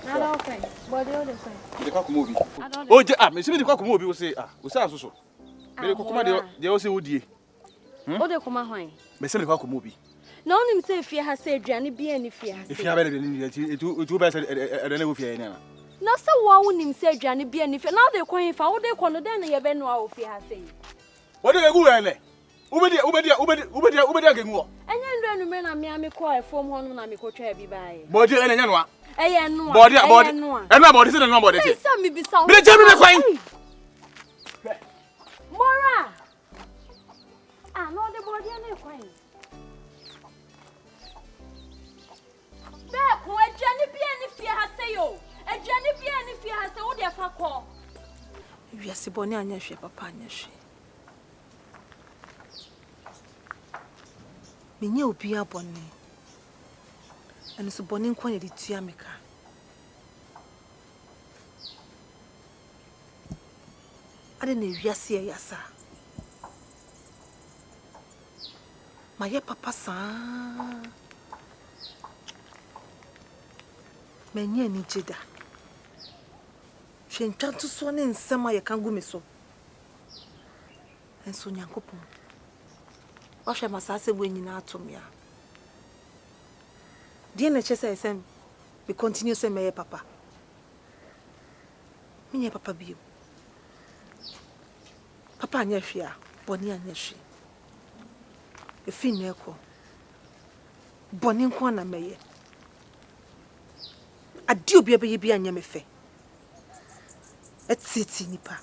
Nada okay. Body all the same. The Kakumobi. Oh, me see the Kakumobi will say, we say so. Me Kokuma they also would Oh, they come home. Me say the Kakumobi. No one say fear has said Johnny be any fear. If you have it will be I don't know if you are. No, so one him say Johnny be any fear. Now they calling for all they call then you be no fear has say. What do they go in there? Ubedi get more. And then when I me call form one na me ko try bi bae. Body and nyanwa. Eh no. Body. And my body say no body. Say me be so. Me tell me the fine. Mora. Ah no the body na fine. Be ko Johnny be any fear has say yo. Johnny be any fear has say wo dey fa call. We are boni anya hwe papa anya hwe. Menye obi abone. Eno so boni nkwa ye di tua meka. Ade na wiase ye yasa. Ma ye papa sa. Menye ni jeda. Hwe ntwanto so ne nsem a ye kan gu me so. Enso nyankopon. Wahwe masase bo nyina atomia. Die na chese esem we continue say me papa. Me papa bio. Papa anya hwe a, boni anya hwe. Efi na ekọ. Boni nko na meye. Adi obi abeye bi anya me fe. Etiti nipa.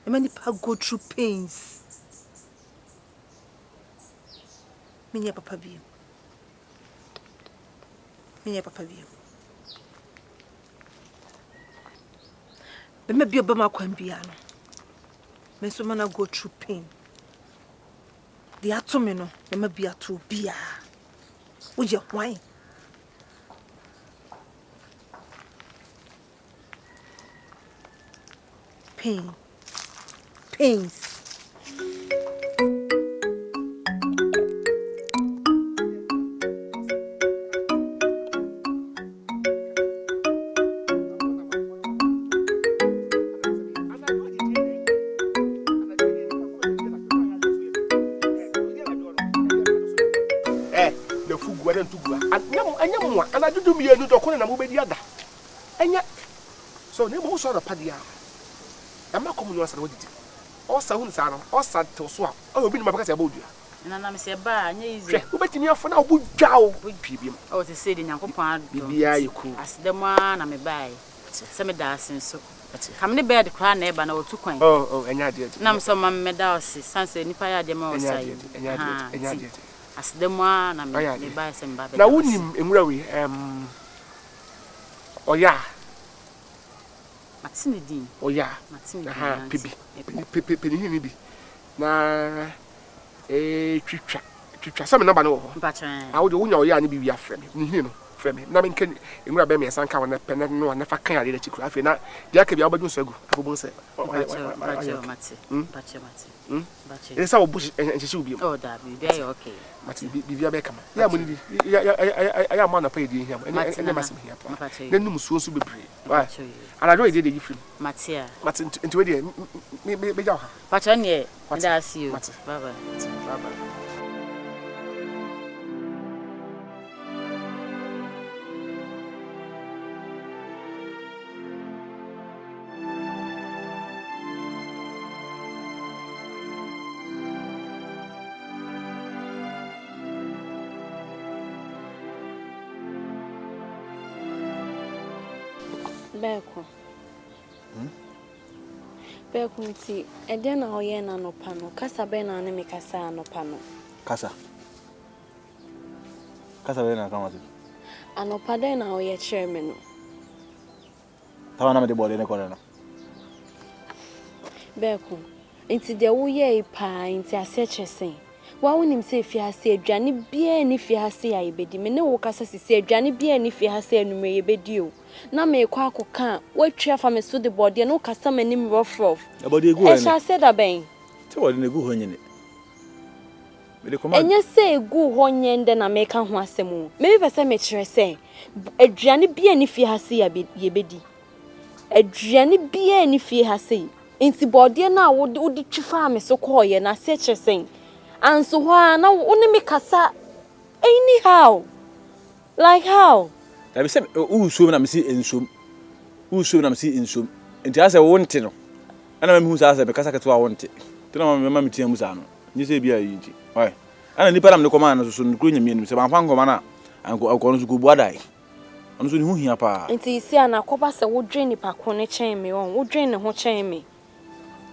Emani pa go through pains. Me papa bio. Me papa bio. Be me bio be ma kwan bia no. Me so mana go through pain. The atomi no, me ma bia through bia. Wo je hwan? Pains. And I do me a new document and move the other. And yet, so they most sort of padia. I'm not coming to answer what it is. Or sounds are or sad to swap. Oh, be my because I bought you. And I'm say, bah, easy. Who bet me off for now? Would jow with people. Oh, to say in your compound, you cool. As the one I may buy. Some dancing so. How many bear the crown neighbor or 2 coins? Oh, and I did. Nam some medals, Sansa, Nipaya de Mo, and I did. As the one I may buy some baby. Now, wouldn't him in Rowie, oh, yeah. Matini, oh, yeah, Matini, Pibi. Now, a trip, some number no. But I would know you be a friend, you know. Nothing can grab me and some kind of pen and no one never can let you craft. Now, there can be about so good. I won't say, it's our bush and she will be. Oh, that be okay. But be your Beckham. Yeah, I am one of paid him and I must be here. Then you must also be brave. Why? And I know you did it from Matia. But into it, maybe your but on ye, what I see you. Bye bye. Beko nti ede na oye na no pano kasa be na me kasa no pano kasa be na kama ti anopa de na oye chere me no tawa na me de bole ne kore no Beko nti de wo ye pa nti ase chesen wa wonim se fi ase adwane bia ni fi ase ya ibedi me ne wo kasa se adwane bia ni fi ase anume ye bedi o na me kwa akoka watwa fa me so de body no kasa manim rough body egu he sha said aben te wo de egu ho nyine Enye say gu ho nyende na meka ho asem. Me pese me kire say aduane bia ni fie ha se ya bedi. Aduane bia ni fie ha se. Nti bode na wo de twifa me so koye na se kire sen. Anso ho na wo ne me kasa anyhow. Like how? I say so na me see ensom. So na me see ensom. Nti ase wo nte no. Ana me hu sa ase be kasa keto a wo nte. Ti na me ma me tia mu sa no. Nyi se bia yi nti. Oi. Ana nipa na me koma na so nkro nyamie nim se ban fa nkoma na anko no so ko bua dai. Ono so ni hu hia pa. Nti isi ana koba se wo dwen nipa ko ne chen me won. Wo dwen ne ho chen me.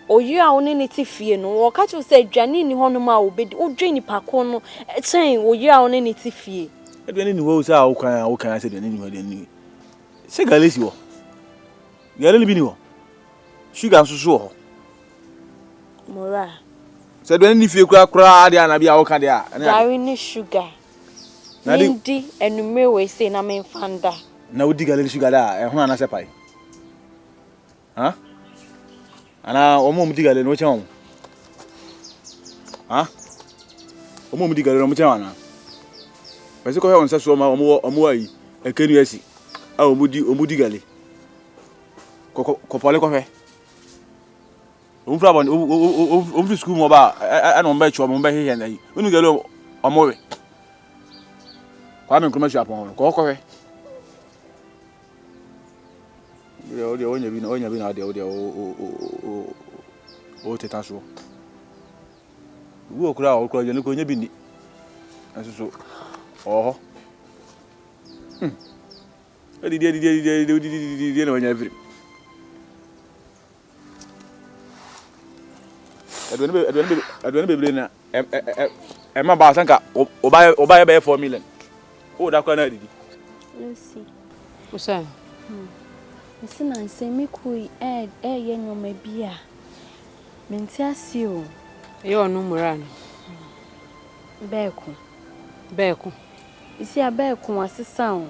Oyi a wo ne ti fie no. Wo ka chu se adwane ni ho no ma wo bedi. Wo dwen nipa ko no chen oyi a wo ne ti fie. Adwane ni wo sa wo kan se adwane ni ho adwane ni. Se galesi wo. Gale bi ni wo. Sugar so ho. Mora. Se adwane ni fie kura de ana bia wo ka de a. Gary ni sugar. Ndi enumre we say na me fanda. Na wo di gale sugar da e ho ana se pai. Ha? Ana omo mu di gale no chen. Ha? Omo mu di gale no mu chen ana. Pese ko he on se so ma omo ayi ekenu asi. A omo di gale. Ko pole ko fe. Umfra bon umfri school mo ba ana mo ba chwo mo ba hehe na yi. Unu gale omo we. Kwa me nkroma sha pon ko fe. Ode onya bi na ode o teta so. Wo okura je ni ko nya bi ni. Aso oho. Di na wanya free. Adwane bebele na ma ba sanka oba be 4 million. O da kwa na didi. Lucy. Usa. Ese na nse me kui ye nyoma bia. Menti ase o. Ye onu muran. Beku. Isi abeku asesa o.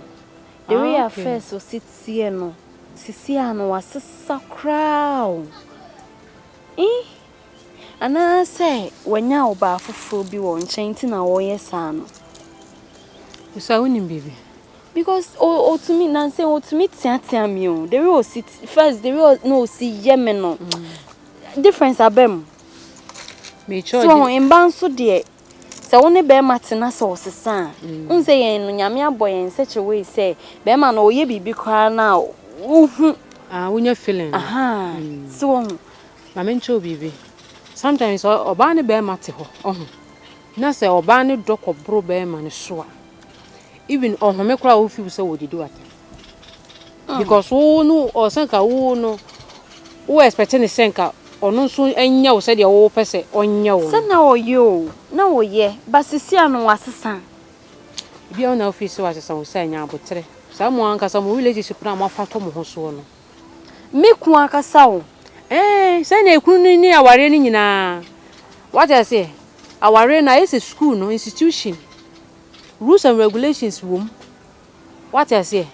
The way affairs o sitie no. Sisi ano asesa crowd. Ana say wanya oba afoforo bi wo nchen ti na wo yesa no. Usa unim bibi. Because to me Nancy to me tia me o. The way o sit first the way no see yeme no. Difference abem. Me cho. So in ban so de se woni be matena so sesa. Unse yen no nyame aboye in such a way say be ma no oye bibi kwa na uhu unya feeling. Aha. So ma me cho bibi. Sometimes oba ne be mate ho. Na se oba ne doko bro be ma ne so a. Even me kura wo fi so wo didu ata. Because wo no o senka wo no wo expect ne senka ono so anya wo se de wo pese onya wo. Se na oyo na wo ye basisi anu wasesa. Bia na office wasesa wo se anya abotre. Sa mo anka sa mo relationship na mo afato mo ho so no. Me ku akasa wo. Se na ekunu ni aware ni nyina. What I say? Aware na is a school no institution. Rules and regulations wom. What I say?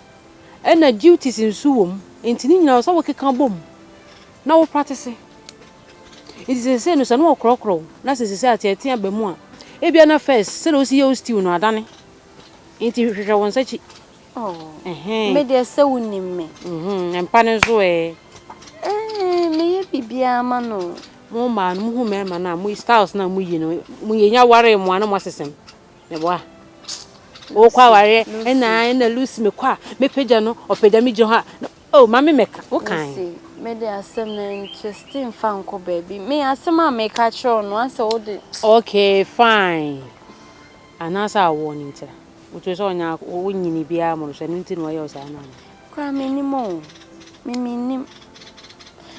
And the duties in suwom. Intini na so work kan bom. Na wo practice. It is say no so no krokro. Na se say ati aba mu a. E bia na first say no si you stew no adane. Inti hwehwe won sachi. Me dey say wonim me. Empane so me ye bibia ma no. Mo ma no hu me ma na mo styles na mo yi no. Mo ye nya ware mo ana mo sesem. Me boa. O kwa ware na Lucy me kwa me peja no opeja mi je ha o ma me meka o kan me dey asem na interesting fan ko baby me asem a me ka chro no ase o de okay fine anasa warning tira o to so nya o nyini bia mo so nti no yo sa na kwa me ni mo me ni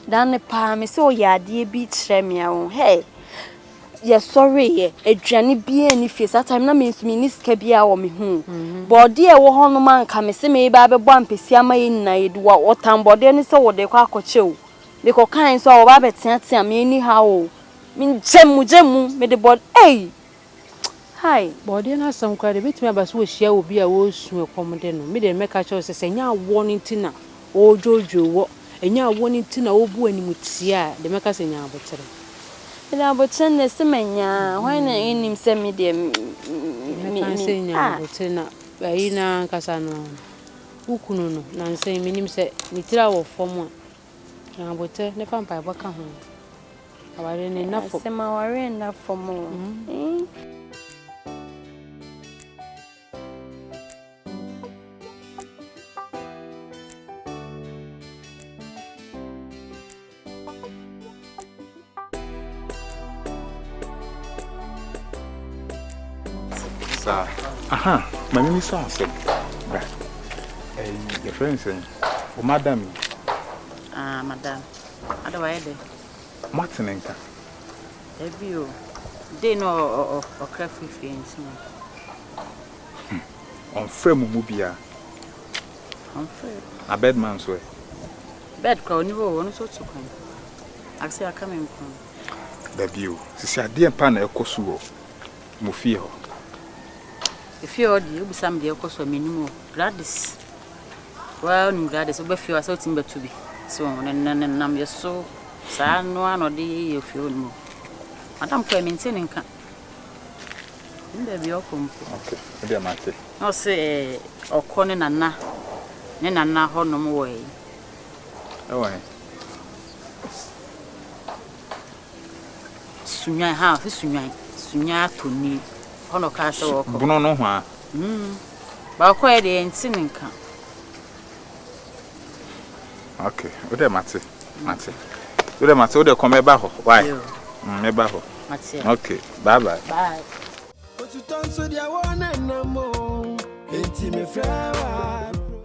dan pa me se o ya de bi kire me a wo hey yes sorry ye aduane bia ni fie that time na me ni sika bia wo me hu body e wo ho no man ka me se me ba be bo ampesi ama ye na ye duwa o tan body ni se wo de kwa akoche o me ko kan so wo ba betia me ni ha o me jemu me de body hi body na sam kwa de betimi abaso wo hia obi a wo su ekomde no me de meka cho se nya warning tina o jojo wo enya warning tina wo bu animutia de meka se nya abotere Ila bochene semenya, why na inim se me de me kan se nya botena ayi na kasa no ukunu no na nse minim se mitira wo fom a na bote ne fa mpa boka ho aware ne na fom se ma ware na fom Aha, my name is Sansa. Your friend saying, oh, madam. Madam. How do I do? Martin Enka. Every you. They know or craft with things. On frame mubia. On frame. A bed man's way. Bed crown, you won't so to come. I say I come in from the view. She a dear pan a cosuo. Mufio. If you be somebody of course, minimum Gladys. Well, Gladys, over few are so timber to be. So, and I'm just so sad, no one or day you feel more. Madame Quay maintaining can. There be open. Okay, dear Matty. No say, or corner and na. Then and na honor way. Oh, Sunya house, Sunya to me. Honor castle. Bono no ha. But quite the ensign can. Okay, what the Matty? Matty. What the Matty? What the come back? Why? Never. Okay, bye bye. Bye. But you turn so the one and no more. Intimate flower.